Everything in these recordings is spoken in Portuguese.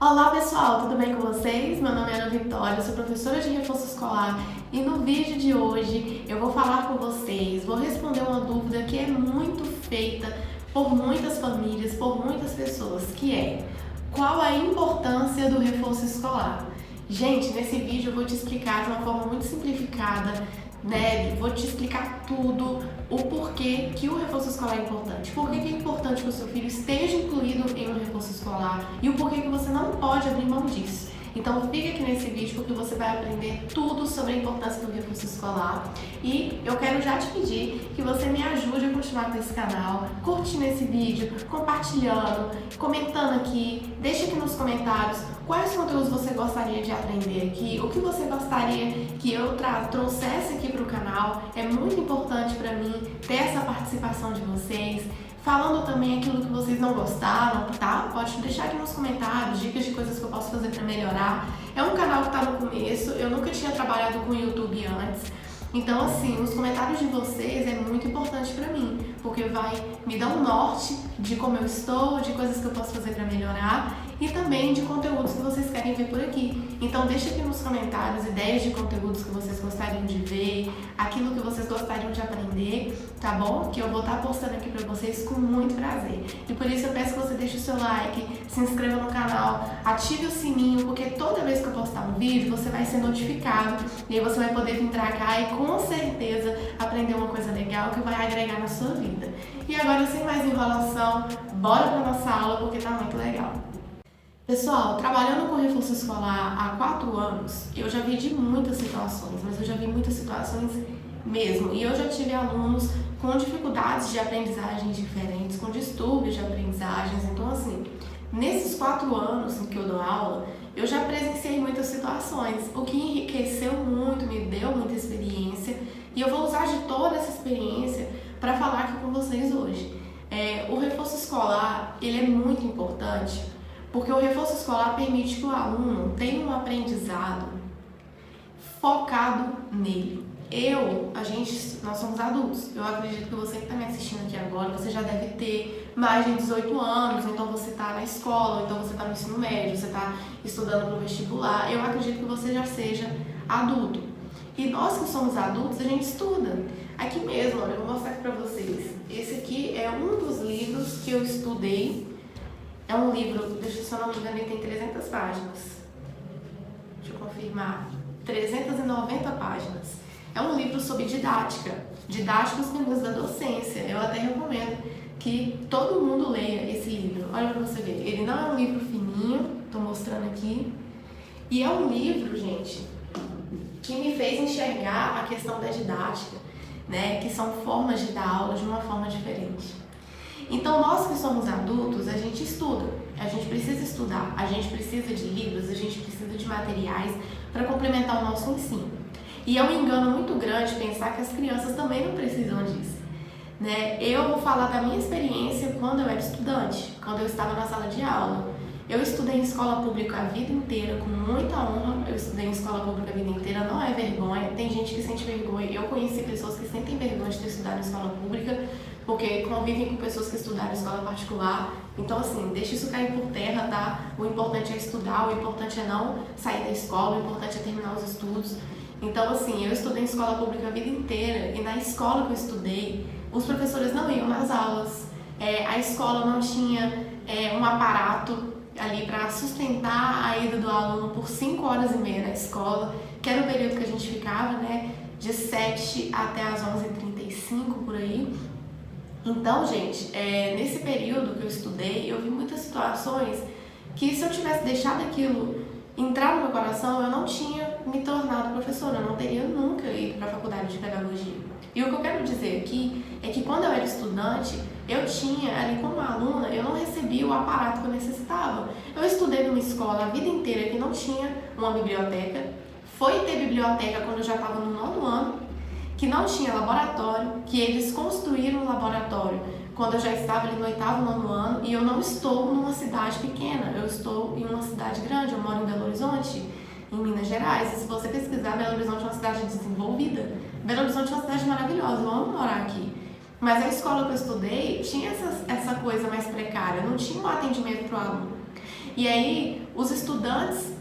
Olá pessoal, tudo bem com vocês? Meu nome é Ana Vitória, eu sou professora de reforço escolar e no vídeo de hoje eu vou falar com vocês, vou responder uma dúvida que é muito feita por muitas famílias, por muitas pessoas, que é: qual a importância do reforço escolar? Gente, nesse vídeo eu vou te explicar de uma forma muito simplificada, né? Vou te explicar tudo, o porquê que o reforço escolar é importante, por que é importante que o seu filho esteja incluído em um reforço escolar e o porquê que você não pode abrir mão disso. Então fica aqui nesse vídeo porque você vai aprender tudo sobre a importância do reforço escolar e eu quero já te pedir que você me ajude a continuar com esse canal, curtindo esse vídeo, compartilhando, comentando aqui, deixa aqui nos comentários quais conteúdos você gostaria de aprender aqui, o que você gostaria que eu trouxesse aqui para o canal. É muito importante para mim ter essa participação de vocês, falando também aquilo que vocês não gostaram, tá? Pode deixar aqui nos comentários dicas de coisas que eu posso fazer para melhorar. É um canal que está no começo, eu nunca tinha trabalhado com YouTube antes. Então, assim, os comentários de vocês é muito importante para mim, porque vai me dar um norte de como eu estou, de coisas que eu posso fazer para melhorar e também de conteúdos que vocês querem ver por aqui. Então deixa aqui nos comentários ideias de conteúdos que vocês gostariam de ver, aquilo que vocês gostariam de aprender, tá bom? Que eu vou estar postando aqui para vocês com muito prazer. E por isso eu peço que você deixe o seu like, se inscreva no canal, ative o sininho, porque toda vez que eu postar um vídeo você vai ser notificado e aí você vai poder vir pra cá e com certeza aprender uma coisa legal que vai agregar na sua vida. E agora, sem mais enrolação, bora pra nossa aula porque tá muito legal. Pessoal, trabalhando com reforço escolar há 4 anos, eu já vi de muitas situações, mas eu já vi muitas situações mesmo. E eu já tive alunos com dificuldades de aprendizagem diferentes, com distúrbios de aprendizagens. Então, assim, nesses 4 anos em que eu dou aula, eu já presenciei muitas situações, o que enriqueceu muito, me deu muita experiência. E eu vou usar de toda essa experiência para falar aqui com vocês hoje. O reforço escolar, ele é muito importante, porque o reforço escolar permite que o aluno tenha um aprendizado focado nele. Nós somos adultos. Eu acredito que você que está me assistindo aqui agora, você já deve ter mais de 18 anos, então você está na escola, então você está no ensino médio, você está estudando para o vestibular. Eu acredito que você já seja adulto. E nós que somos adultos, a gente estuda. Aqui mesmo, olha, eu vou mostrar aqui para vocês. Esse aqui é um dos livros que eu estudei. É um livro, se eu não me engano, ele tem 300 páginas. Deixa eu confirmar. 390 páginas. É um livro sobre didática. Didática nos caminhos da docência. Eu até recomendo que todo mundo leia esse livro. Olha pra você ver. Ele não é um livro fininho, tô mostrando aqui. E é um livro, gente, que me fez enxergar a questão da didática, né? Que são formas de dar aula de uma forma diferente. Então, nós que somos adultos, a gente estuda, a gente precisa estudar, a gente precisa de livros, a gente precisa de materiais para complementar o nosso ensino. E é um engano muito grande pensar que as crianças também não precisam disso, né? Eu vou falar da minha experiência quando eu era estudante, quando eu estava na sala de aula. Eu estudei em escola pública a vida inteira, com muita honra. Eu estudei em escola pública a vida inteira, não é vergonha. Tem gente que sente vergonha. Eu conheci pessoas que sentem vergonha de ter estudado em escola pública, porque convivem com pessoas que estudaram em escola particular. Então, assim, deixa isso cair por terra, tá? O importante é estudar, o importante é não sair da escola, o importante é terminar os estudos. Então, assim, eu estudei em escola pública a vida inteira e na escola que eu estudei, os professores não iam nas aulas. A escola não tinha um aparato ali para sustentar a ida do aluno por 5 horas e meia na escola, que era o período que a gente ficava, né, de 7 até as 11h35, por aí. Então, gente, nesse período que eu estudei, eu vi muitas situações que se eu tivesse deixado aquilo entrar no meu coração, eu não tinha me tornado professora, eu não teria nunca ido para a faculdade de pedagogia. E o que eu quero dizer aqui é que quando eu era estudante, eu tinha ali como aluna, eu não recebia o aparato que eu necessitava. Eu estudei numa escola a vida inteira que não tinha uma biblioteca, foi ter biblioteca quando eu já estava no 9º ano, que não tinha laboratório, que eles construíram um laboratório quando eu já estava ali no 8º, 9º ano, e eu não estou numa cidade pequena, eu estou em uma cidade grande, eu moro em Belo Horizonte, em Minas Gerais. E se você pesquisar, Belo Horizonte é uma cidade desenvolvida. Belo Horizonte é uma cidade maravilhosa, eu amo morar aqui. Mas a escola que eu estudei tinha essa coisa mais precária, não tinha um atendimento para o aluno. E aí, os estudantes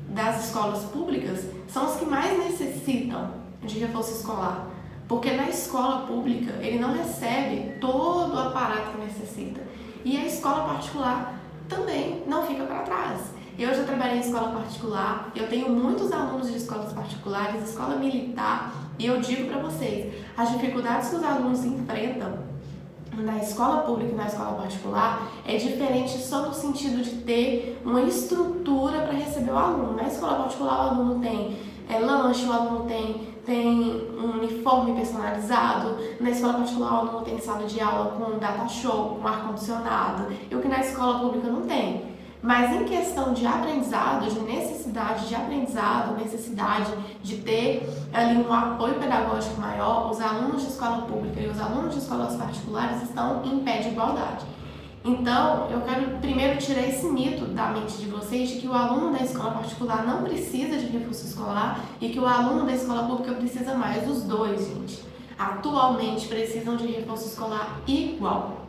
das escolas públicas são os que mais necessitam de reforço escolar, porque na escola pública ele não recebe todo o aparato que necessita, e a escola particular também não fica para trás. Eu já trabalhei em escola particular, eu tenho muitos alunos de escolas particulares, escola militar, e eu digo para vocês, as dificuldades que os alunos enfrentam na escola pública e na escola particular é diferente só no sentido de ter uma estrutura para receber o aluno. Na escola particular o aluno tem lanche, o aluno tem um uniforme personalizado, na escola particular o aluno tem sala de aula com data show, com ar-condicionado, e o que na escola pública não tem. Mas em questão de aprendizado, de necessidade de aprendizado, necessidade de ter ali um apoio pedagógico maior, os alunos de escola pública e os alunos de escolas particulares estão em pé de igualdade. Então, eu quero primeiro tirar esse mito da mente de vocês de que o aluno da escola particular não precisa de reforço escolar e que o aluno da escola pública precisa mais. Os dois, gente, atualmente precisam de reforço escolar igual.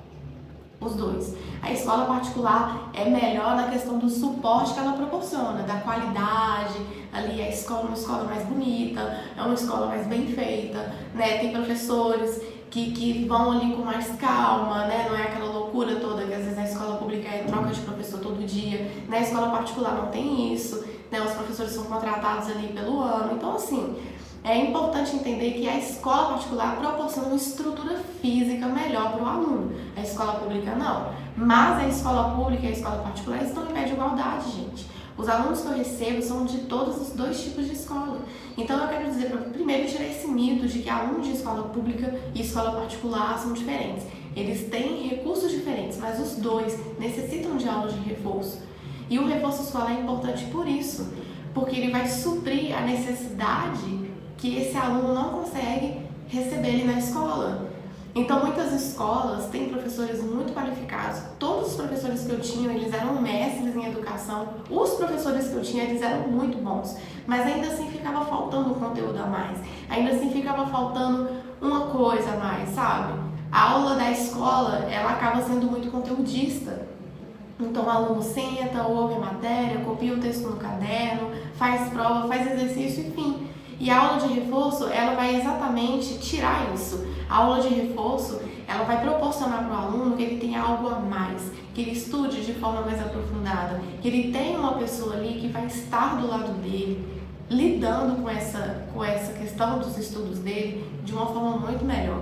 Os dois. A escola particular é melhor na questão do suporte que ela proporciona, da qualidade, ali a escola é uma escola mais bonita, é uma escola mais bem feita, né? Tem professores que vão ali com mais calma, né? Não é aquela loucura toda que às vezes na escola pública é troca de professor todo dia. Na escola particular não tem isso, né? Os professores são contratados ali pelo ano. Então, assim, é importante entender que a escola particular proporciona uma estrutura física melhor para o aluno. A escola pública não. Mas a escola pública e a escola particular estão em pé de igualdade, gente. Os alunos que eu recebo são de todos os dois tipos de escola. Então eu quero dizer, primeiro, tirar esse mito de que alunos de escola pública e escola particular são diferentes. Eles têm recursos diferentes, mas os dois necessitam de aulas de reforço. E o reforço escolar é importante por isso, porque ele vai suprir a necessidade que esse aluno não consegue receber ali na escola. Então, muitas escolas têm professores muito qualificados. Todos os professores que eu tinha, eles eram mestres em educação. Os professores que eu tinha, eles eram muito bons. Mas ainda assim ficava faltando um conteúdo a mais. Ainda assim ficava faltando uma coisa a mais, sabe? A aula da escola, ela acaba sendo muito conteudista. Então, o aluno senta, ouve a matéria, copia o texto no caderno, faz prova, faz exercício, enfim. E a aula de reforço, ela vai exatamente tirar isso. A aula de reforço, ela vai proporcionar para o aluno que ele tenha algo a mais, que ele estude de forma mais aprofundada, que ele tenha uma pessoa ali que vai estar do lado dele, lidando com essa questão dos estudos dele de uma forma muito melhor.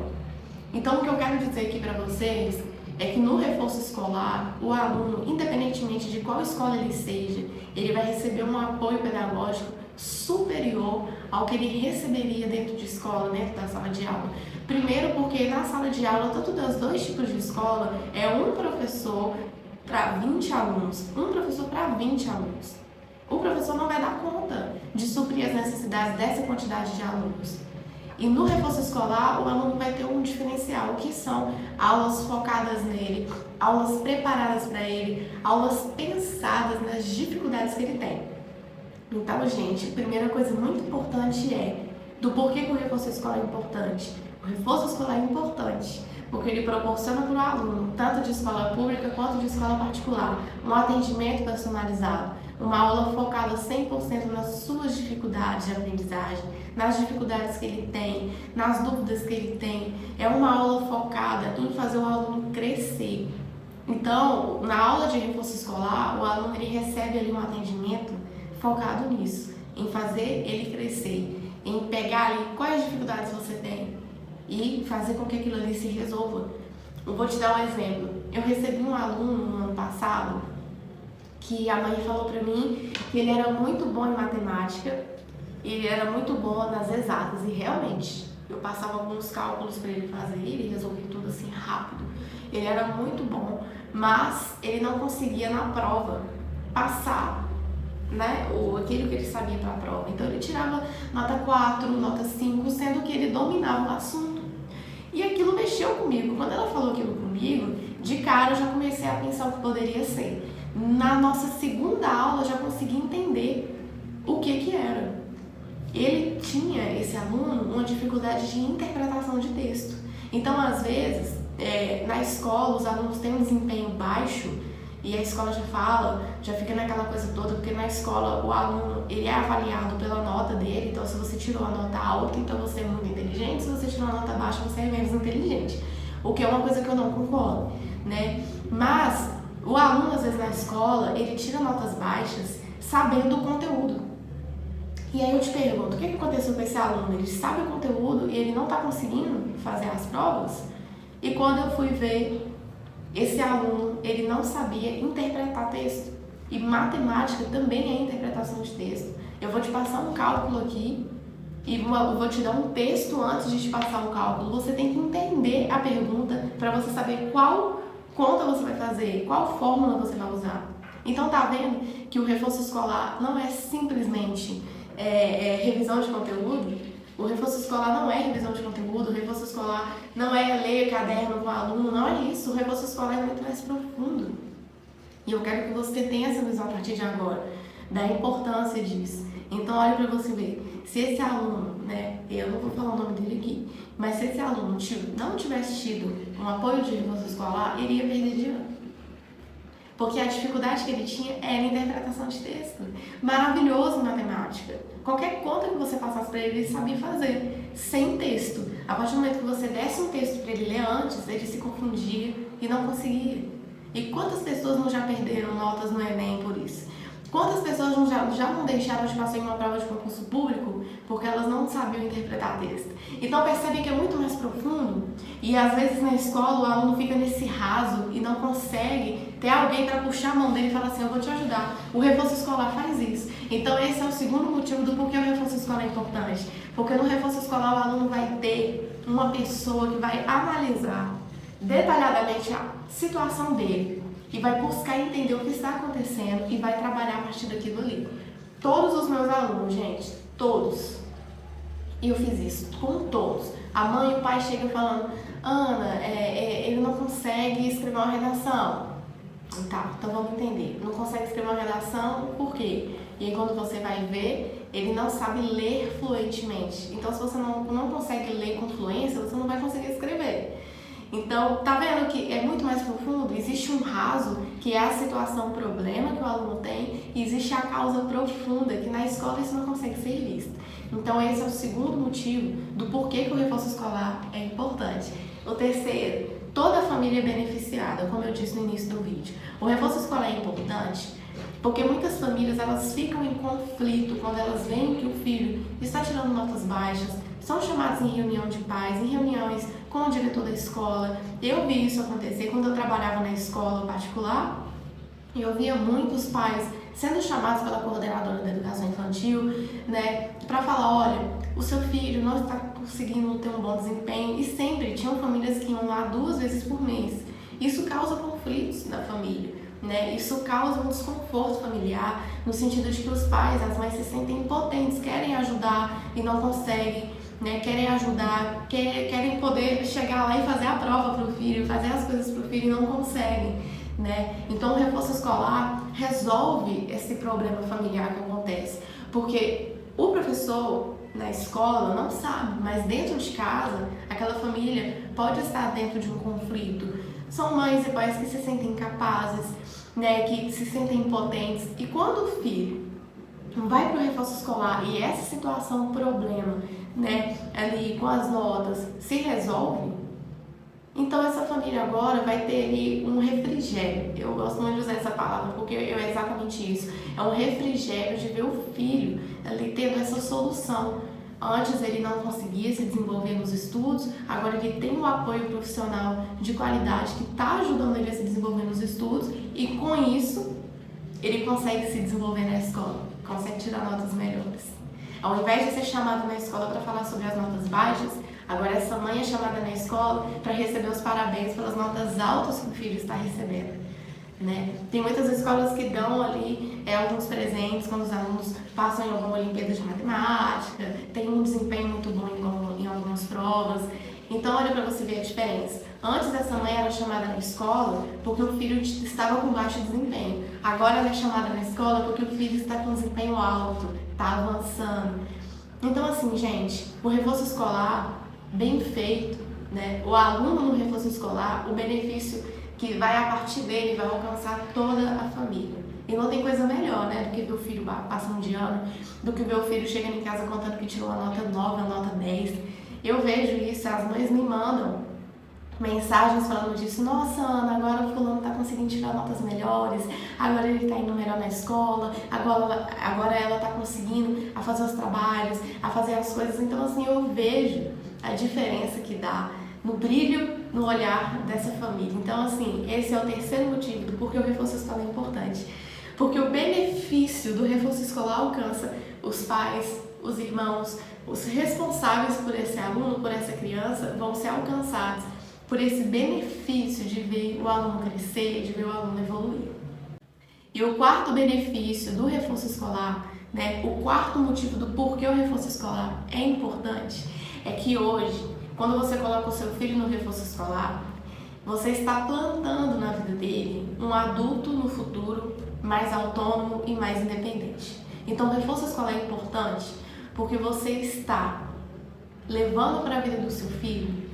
Então, o que eu quero dizer aqui para vocês é que no reforço escolar, o aluno, independentemente de qual escola ele seja, ele vai receber um apoio pedagógico superior ao que ele receberia dentro de escola, dentro da sala de aula. Primeiro porque na sala de aula, tanto dos dois tipos de escola, é um professor para 20 alunos. Um professor para 20 alunos. O professor não vai dar conta de suprir as necessidades dessa quantidade de alunos. E no reforço escolar, o aluno vai ter um diferencial, que são aulas focadas nele, aulas preparadas para ele, aulas pensadas nas dificuldades que ele tem. Então, gente, a primeira coisa muito importante é do porquê que o reforço escolar é importante. O reforço escolar é importante porque ele proporciona para o aluno, tanto de escola pública quanto de escola particular, um atendimento personalizado, uma aula focada 100% nas suas dificuldades de aprendizagem, nas dificuldades que ele tem, nas dúvidas que ele tem. É uma aula focada em fazer o aluno crescer. Então, na aula de reforço escolar, o aluno ele recebe ali um atendimento focado nisso, em fazer ele crescer, em pegar ali quais dificuldades você tem e fazer com que aquilo ali se resolva. Eu vou te dar um exemplo. Eu recebi um aluno no ano passado que a mãe falou pra mim que ele era muito bom em matemática, ele era muito bom nas exatas, e realmente eu passava alguns cálculos para ele fazer e ele resolvia tudo assim rápido. Ele era muito bom, mas ele não conseguia na prova passar, né, aquilo que ele sabia para a prova. Então ele tirava nota 4, nota 5, sendo que ele dominava o assunto. E aquilo mexeu comigo. Quando ela falou aquilo comigo, de cara eu já comecei a pensar o que poderia ser. Na nossa segunda aula eu já consegui entender o que era. Ele tinha, esse aluno, uma dificuldade de interpretação de texto. Então, às vezes, na escola, os alunos têm um desempenho baixo e a escola já fala, já fica naquela coisa toda, porque na escola o aluno, ele é avaliado pela nota dele, então se você tirou a nota alta, então você é muito inteligente, se você tirou a nota baixa, você é menos inteligente, o que é uma coisa que eu não concordo, né? Mas o aluno, às vezes, na escola, ele tira notas baixas sabendo o conteúdo. E aí eu te pergunto, o que aconteceu com esse aluno? Ele sabe o conteúdo e ele não está conseguindo fazer as provas? E quando eu fui ver, esse aluno, ele não sabia interpretar texto. E matemática também é interpretação de texto. Eu vou te passar um cálculo aqui e eu vou te dar um texto antes de te passar o cálculo. Você tem que entender a pergunta para você saber qual conta você vai fazer, qual fórmula você vai usar. Então tá vendo que o reforço escolar não é simplesmente revisão de conteúdo? O reforço escolar não é revisão de conteúdo, o reforço escolar não é ler caderno com o aluno, não é isso. O reforço escolar é muito mais profundo. E eu quero que você tenha essa visão a partir de agora, da importância disso. Então olha para você ver, se esse aluno, né, eu não vou falar o nome dele aqui, mas se esse aluno não tivesse tido um apoio de reforço escolar, ele ia perder de ano. Porque a dificuldade que ele tinha era a interpretação de texto. Maravilhoso em matemática. Qualquer conta que você passasse para ele, ele sabia fazer, sem texto. A partir do momento que você desse um texto para ele ler antes, ele se confundia e não conseguia. E quantas pessoas não já perderam notas no Enem por isso? Quantas pessoas já não deixaram de passar em uma prova de concurso público porque elas não sabiam interpretar texto? Então percebe que é muito mais profundo e às vezes na escola o aluno fica nesse raso e não consegue ter alguém para puxar a mão dele e falar assim, eu vou te ajudar. O reforço escolar faz isso. Então esse é o segundo motivo do porquê o reforço escolar é importante. Porque no reforço escolar o aluno vai ter uma pessoa que vai analisar detalhadamente a situação dele e vai buscar entender o que está acontecendo e vai trabalhar a partir daquilo ali. Todos os meus alunos, gente, todos, e eu fiz isso com todos. A mãe e o pai chegam falando, Ana, ele não consegue escrever uma redação. Tá, então vamos entender. Não consegue escrever uma redação, por quê? E aí quando você vai ver, ele não sabe ler fluentemente. Então se você não consegue ler com fluência, você não vai conseguir escrever. Então, tá vendo que é muito mais profundo? Existe um raso, que é a situação, o problema que o aluno tem, e existe a causa profunda, que na escola isso não consegue ser visto. Então, esse é o segundo motivo do porquê que o reforço escolar é importante. O terceiro, toda a família é beneficiada, como eu disse no início do vídeo. O reforço escolar é importante porque muitas famílias elas ficam em conflito quando elas veem que o filho está tirando notas baixas, são chamados em reunião de pais, em reuniões com o diretor da escola. Eu vi isso acontecer quando eu trabalhava na escola particular. Eu via muitos pais sendo chamados pela coordenadora da educação infantil, né, para falar, olha, o seu filho não está conseguindo ter um bom desempenho, e sempre tinham famílias que iam lá 2 vezes por mês. Isso causa conflitos na família, né? Isso causa um desconforto familiar, no sentido de que os pais, as mães se sentem impotentes, querem ajudar e não conseguem, né? Querem ajudar, querem poder chegar lá e fazer a prova para o filho, fazer as coisas para o filho e não conseguem, né? Então o reforço escolar resolve esse problema familiar que acontece, porque o professor na escola não sabe, mas dentro de casa aquela família pode estar dentro de um conflito. São mães e pais que se sentem incapazes, né, que se sentem impotentes, e quando o filho vai para o reforço escolar e essa situação, problema, né, ali com as notas se resolve, então essa família agora vai ter ali um refrigério. Eu gosto muito de usar essa palavra porque é exatamente isso. É um refrigério de ver o filho ali tendo essa solução. Antes ele não conseguia se desenvolver nos estudos, agora ele tem um apoio profissional de qualidade que está ajudando ele a se desenvolver nos estudos, e com isso ele consegue se desenvolver na escola, consegue tirar notas melhores. Ao invés de ser chamado na escola para falar sobre as notas baixas, agora essa mãe é chamada na escola para receber os parabéns pelas notas altas que o filho está recebendo, né? Tem muitas escolas que dão ali alguns presentes quando os alunos passam em alguma Olimpíada de Matemática, tem um desempenho muito bom em algumas provas. Então olha para você ver a diferença. Antes essa mãe era chamada na escola porque o filho estava com baixo desempenho. Agora ela é chamada na escola porque o filho está com desempenho alto, está avançando. Então assim, gente, o reforço escolar bem feito, né? O aluno no reforço escolar, o benefício que vai a partir dele, vai alcançar toda a família. E não tem coisa melhor, né, do que ver o filho passando de ano, do que ver o filho chegando em casa contando que tirou uma nota 9, uma nota 10. Eu vejo isso, as mães me mandam mensagens falando disso. Nossa, Ana, agora o fulano tá conseguindo tirar notas melhores, agora ele tá indo melhor na escola, agora ela tá conseguindo a fazer os trabalhos, a fazer as coisas. Então, assim, eu vejo a diferença que dá no brilho, no olhar dessa família. Então, assim, esse é o terceiro motivo do porquê o reforço escolar é importante. Porque o benefício do reforço escolar alcança os pais, os irmãos, os responsáveis por esse aluno, por essa criança, vão ser alcançados por esse benefício de ver o aluno crescer, de ver o aluno evoluir. E o quarto benefício do reforço escolar, né, o quarto motivo do porquê o reforço escolar é importante, é que hoje, quando você coloca o seu filho no reforço escolar, você está plantando na vida dele um adulto no futuro mais autônomo e mais independente. Então, o reforço escolar é importante porque você está levando para a vida do seu filho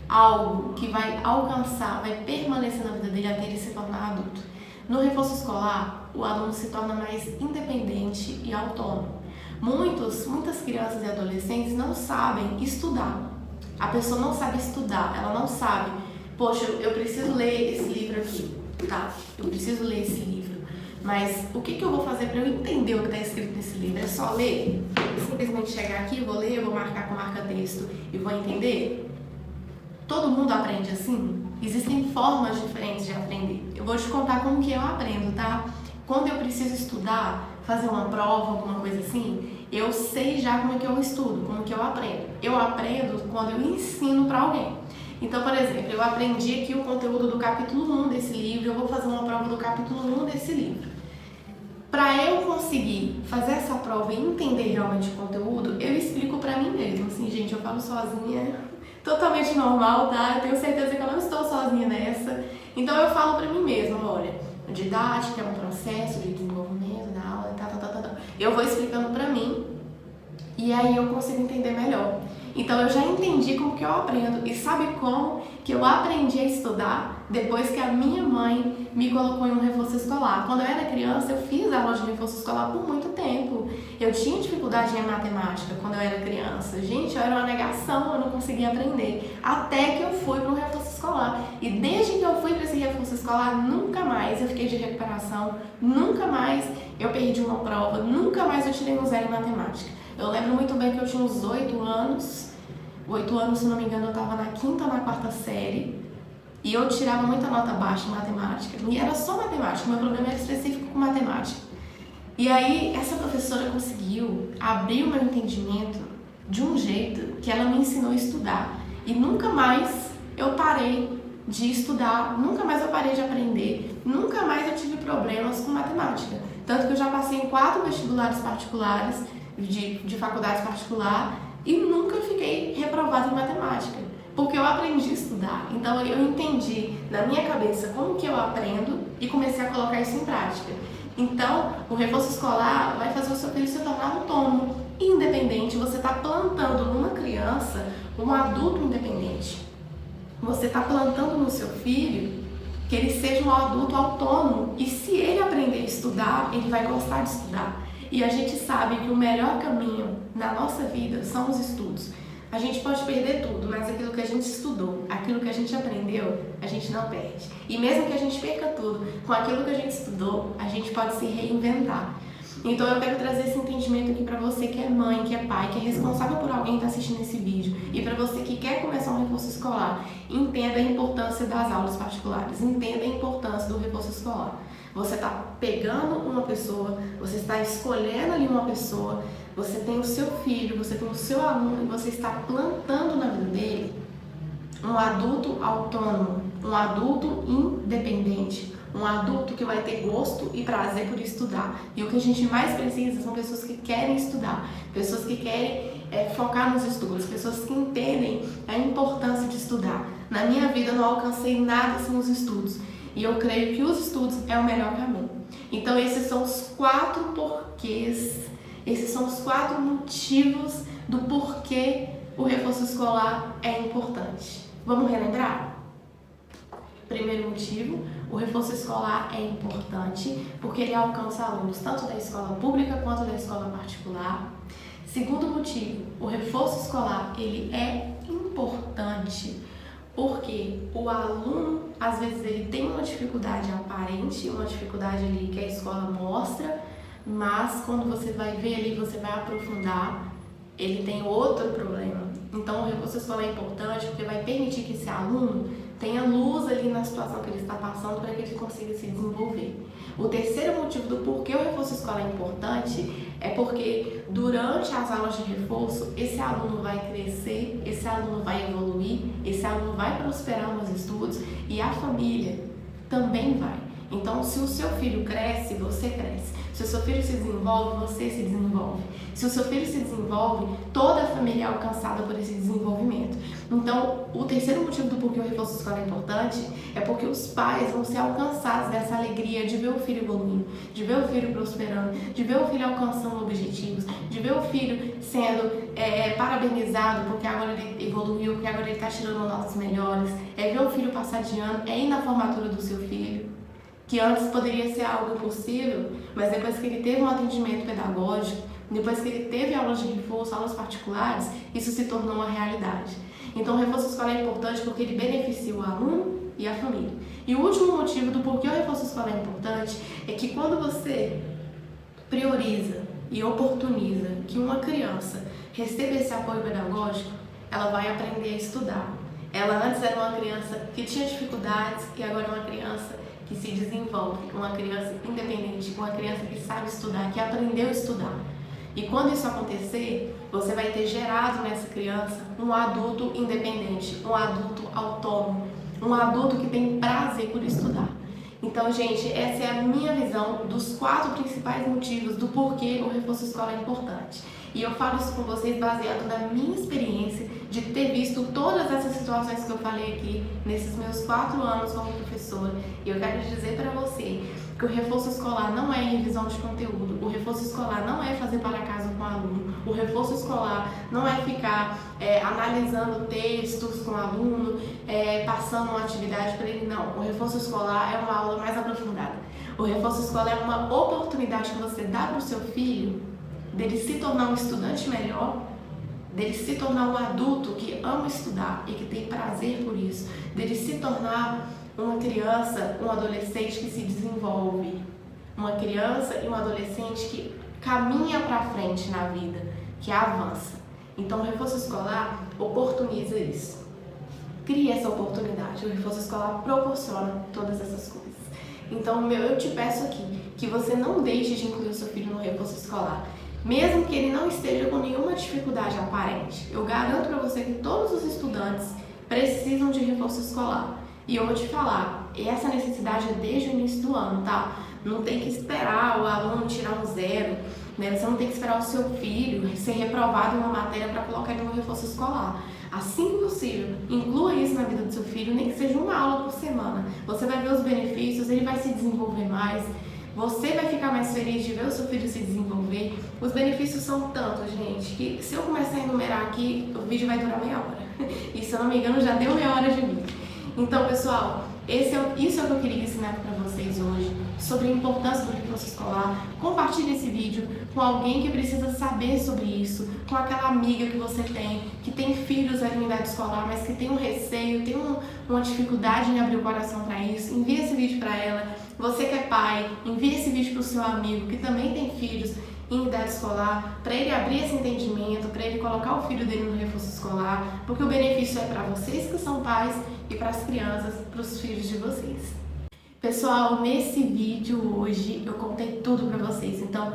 algo que vai alcançar, vai permanecer na vida dele até ele se tornar adulto. No reforço escolar, o aluno se torna mais independente e autônomo. Muitas crianças e adolescentes não sabem estudar. A pessoa não sabe estudar, ela não sabe, poxa, eu preciso ler esse livro aqui, tá? Eu preciso ler esse livro. Mas o que eu vou fazer para eu entender o que está escrito nesse livro? É só ler? Simplesmente chegar aqui, vou ler, vou marcar com marca-texto e vou entender? Todo mundo aprende assim? Existem formas diferentes de aprender. Eu vou te contar como que eu aprendo, tá? Quando eu preciso estudar, fazer uma prova, alguma coisa assim, eu sei já como que eu estudo, como que eu aprendo. Eu aprendo quando eu ensino para alguém. Então, por exemplo, eu aprendi aqui o conteúdo do capítulo 1 desse livro, eu vou fazer uma prova do capítulo 1 desse livro. Para eu conseguir fazer essa prova e entender realmente o conteúdo, eu explico para mim mesmo. Assim, gente, eu falo sozinha, totalmente normal, tá? Eu tenho certeza que eu não estou sozinha nessa. Então eu falo para mim mesma, olha, didática é um processo de desenvolvimento da aula, tá. Eu vou explicando para mim e aí eu consigo entender melhor. Então eu já entendi como que eu aprendo. E sabe como que eu aprendi a estudar? Depois que a minha mãe me colocou em um reforço escolar. Quando eu era criança, eu fiz aula de reforço escolar por muito tempo. Eu tinha dificuldade em matemática quando eu era criança. Gente, eu era uma negação, eu não conseguia aprender. Até que eu fui para um reforço escolar. E desde que eu fui para esse reforço escolar, nunca mais eu fiquei de recuperação, nunca mais eu perdi uma prova, nunca mais eu tirei um 0 em matemática. Eu lembro muito bem que eu tinha uns 8 anos, se não me engano, eu estava na 5ª ou na 4ª série, e eu tirava muita nota baixa em matemática, e era só matemática, meu problema era específico com matemática. E aí, essa professora conseguiu abrir o meu entendimento de um jeito que ela me ensinou a estudar, e nunca mais eu parei de estudar, nunca mais eu parei de aprender, nunca mais eu tive problemas com matemática. Tanto que eu já passei em 4 vestibulares particulares, de faculdade particular, e nunca fiquei reprovada em matemática, porque eu aprendi a estudar. Então eu entendi na minha cabeça como que eu aprendo e comecei a colocar isso em prática. Então o reforço escolar vai fazer o seu filho se tornar autônomo, independente. Você está plantando numa criança um adulto independente. Você está plantando no seu filho que ele seja um adulto autônomo, e se ele aprender a estudar, ele vai gostar de estudar. E a gente sabe que o melhor caminho na nossa vida são os estudos. A gente pode perder tudo, mas aquilo que a gente estudou, aquilo que a gente aprendeu, a gente não perde. E mesmo que a gente perca tudo, com aquilo que a gente estudou, a gente pode se reinventar. Então eu quero trazer esse entendimento aqui para você que é mãe, que é pai, que é responsável por alguém que está assistindo esse vídeo, e para você que quer começar um reforço escolar. Entenda a importância das aulas particulares, entenda a importância do reforço escolar. Você está pegando uma pessoa, você está escolhendo ali uma pessoa, você tem o seu filho, você tem o seu aluno, e você está plantando na vida dele um adulto autônomo, um adulto independente, um adulto que vai ter gosto e prazer por estudar. E o que a gente mais precisa são pessoas que querem estudar, pessoas que querem focar nos estudos, pessoas que entendem a importância de estudar. Na minha vida eu não alcancei nada sem os estudos, e eu creio que os estudos é o melhor caminho. Então esses são os 4 porquês, esses são os 4 motivos do porquê o reforço escolar é importante. Vamos relembrar? Primeiro motivo, o reforço escolar é importante porque ele alcança alunos tanto da escola pública quanto da escola particular. Segundo motivo, o reforço escolar ele é importante porque o aluno, às vezes, ele tem uma dificuldade aparente, uma dificuldade ali que a escola mostra, mas quando você vai ver ali, você vai aprofundar, ele tem outro problema. Então, o reforço escolar é importante porque vai permitir que esse aluno tenha luz ali na situação que ele está passando para que ele consiga se desenvolver. O terceiro motivo do porquê o reforço escolar é importante é porque durante as aulas de reforço, esse aluno vai crescer, esse aluno vai evoluir, esse aluno vai prosperar nos estudos e a família também vai. Então, se o seu filho cresce, você cresce. Se o seu filho se desenvolve, você se desenvolve. Se o seu filho se desenvolve, toda a família é alcançada por esse desenvolvimento. Então, o terceiro motivo do porquê o reforço escolar é importante é porque os pais vão ser alcançados dessa alegria de ver o filho evoluindo, de ver o filho prosperando, de ver o filho alcançando objetivos, de ver o filho sendo parabenizado porque agora ele evoluiu, porque agora ele está tirando notas melhores, é ver o filho passar de ano, é ir na formatura do seu filho, que antes poderia ser algo impossível, mas depois que ele teve um atendimento pedagógico, depois que ele teve aulas de reforço, aulas particulares, isso se tornou uma realidade. Então, o reforço escolar é importante porque ele beneficia o aluno e a família. E o último motivo do porquê o reforço escolar é importante é que quando você prioriza e oportuniza que uma criança receba esse apoio pedagógico, ela vai aprender a estudar. Ela antes era uma criança que tinha dificuldades e agora é uma criança que se desenvolve, uma criança independente, uma criança que sabe estudar, que aprendeu a estudar. E quando isso acontecer, você vai ter gerado nessa criança um adulto independente, um adulto autônomo, um adulto que tem prazer por estudar. Então, gente, essa é a minha visão dos 4 principais motivos do porquê o reforço escolar é importante. E eu falo isso com vocês baseado na minha experiência de ter visto todas essas situações que eu falei aqui nesses meus 4 anos como professora. E eu quero dizer para você que o reforço escolar não é revisão de conteúdo, o reforço escolar não é fazer para casa com o aluno, o reforço escolar não é ficar analisando textos com o aluno, passando uma atividade para ele, não. O reforço escolar é uma aula mais aprofundada. O reforço escolar é uma oportunidade que você dá para o seu filho dele se tornar um estudante melhor, dele se tornar um adulto que ama estudar e que tem prazer por isso, dele se tornar uma criança, um adolescente que se desenvolve, uma criança e um adolescente que caminha para frente na vida, que avança. Então, o reforço escolar oportuniza isso, cria essa oportunidade. O reforço escolar proporciona todas essas coisas. Então, eu te peço aqui que você não deixe de incluir o seu filho no reforço escolar, mesmo que ele não esteja com nenhuma dificuldade aparente. Eu garanto para você que todos os estudantes precisam de reforço escolar. E eu vou te falar, essa necessidade é desde o início do ano, tá? Não tem que esperar o aluno tirar um 0, né? Você não tem que esperar o seu filho ser reprovado em uma matéria para colocar ele no reforço escolar. Assim que possível, inclua isso na vida do seu filho, nem que seja uma aula por semana. Você vai ver os benefícios, ele vai se desenvolver mais, você vai ficar mais feliz de ver o seu filho se desenvolver. Os benefícios são tantos, gente, que se eu começar a enumerar aqui, o vídeo vai durar meia hora. E se eu não me engano, já deu meia hora de vídeo. Então, pessoal, isso é o que eu queria ensinar para vocês hoje, sobre a importância do reforço escolar. Compartilhe esse vídeo com alguém que precisa saber sobre isso, com aquela amiga que você tem, que tem filhos ali em idade escolar, mas que tem um receio, tem uma dificuldade em abrir o coração para isso. Envie esse vídeo para ela. Você que é pai, envie esse vídeo para o seu amigo que também tem filhos em idade escolar, para ele abrir esse entendimento, para ele colocar o filho dele no reforço escolar, porque o benefício é para vocês que são pais e para as crianças, para os filhos de vocês. Pessoal, nesse vídeo hoje eu contei tudo para vocês, então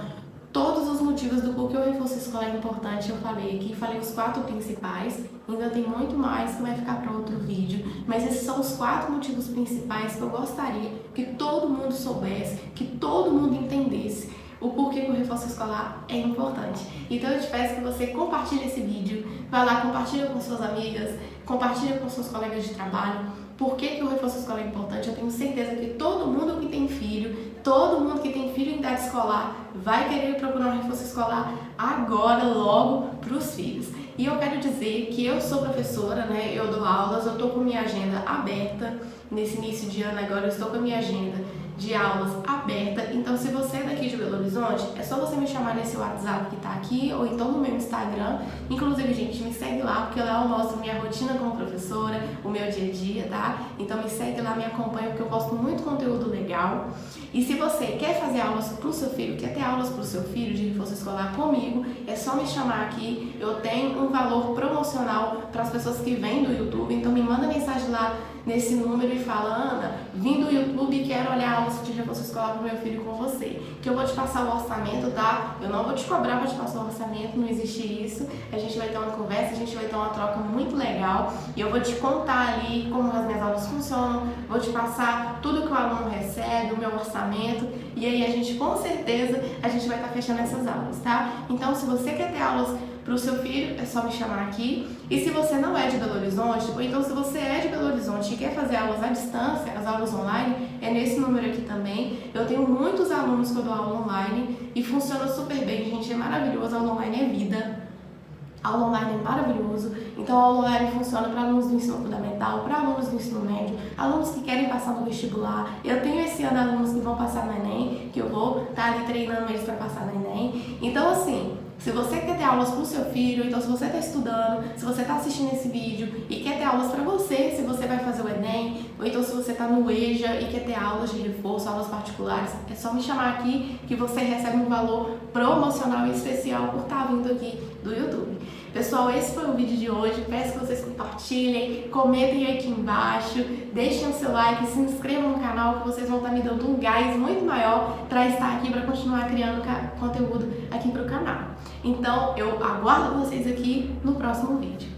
todos os motivos do porquê o reforço escolar é importante eu falei aqui, falei os 4 principais, ainda tem muito mais que vai ficar para outro vídeo, mas esses são os 4 motivos principais que eu gostaria que todo mundo soubesse, que todo mundo entendesse o porquê que o reforço escolar é importante. Então eu te peço que você compartilhe esse vídeo, vai lá, compartilha com suas amigas, compartilha com seus colegas de trabalho, por que o reforço escolar é importante. Eu tenho certeza que todo mundo que tem filho, todo mundo que tem filho em idade escolar vai querer procurar um reforço escolar agora, logo, para os filhos. E eu quero dizer que eu sou professora, né? Eu dou aulas, eu estou com minha agenda aberta. Nesse início de ano agora eu estou com a minha agenda de aulas aberta. Então, se você é daqui de Belo Horizonte, é só você me chamar nesse WhatsApp que tá aqui ou então no meu Instagram. Inclusive, gente, me segue lá, porque lá eu mostro minha rotina como professora, o meu dia a dia, tá? Então me segue lá, me acompanha, porque eu posto muito conteúdo legal. E se você quer fazer aulas pro seu filho, quer ter aulas pro seu filho de reforço escolar comigo, é só me chamar aqui. Eu tenho um valor promocional para as pessoas que vêm do YouTube, então me manda mensagem lá nesse número e fala: Ana, vim do YouTube e quero olhar aulas de reforço escolar pro meu filho com você, que eu vou te passar o orçamento, tá? Eu não vou te cobrar para te passar o orçamento, não existe isso. A gente vai ter uma conversa, a gente vai ter uma troca muito legal e eu vou te contar ali como as minhas aulas funcionam, vou te passar tudo que o aluno recebe, o meu orçamento, e aí a gente, com certeza, a gente vai estar fechando essas aulas, tá? Então, se você quer ter aulas para o seu filho, é só me chamar aqui. E se você não é de Belo Horizonte, ou então se você é de Belo Horizonte e quer fazer aulas à distância, as aulas online, é nesse número aqui também. Eu tenho muitos alunos que eu dou aula online e funciona super bem, gente, é maravilhoso, aula online é vida. Aula online é maravilhoso, então a aula online funciona para alunos do ensino fundamental, para alunos do ensino médio, alunos que querem passar no vestibular. Eu tenho esse ano alunos que vão passar no Enem, que eu vou estar ali treinando eles para passar no Enem. Então, assim, se você quer ter aulas para o seu filho, então se você está estudando, se você está assistindo esse vídeo e quer ter aulas para você, se você vai fazer o Enem, ou então se você está no EJA e quer ter aulas de reforço, aulas particulares, é só me chamar aqui que você recebe um valor promocional e especial por estar vindo aqui do YouTube. Pessoal, esse foi o vídeo de hoje. Peço que vocês compartilhem, comentem aqui embaixo, deixem o seu like, se inscrevam no canal, que vocês vão estar me dando um gás muito maior para estar aqui, para continuar criando conteúdo aqui para o canal. Então, eu aguardo vocês aqui no próximo vídeo.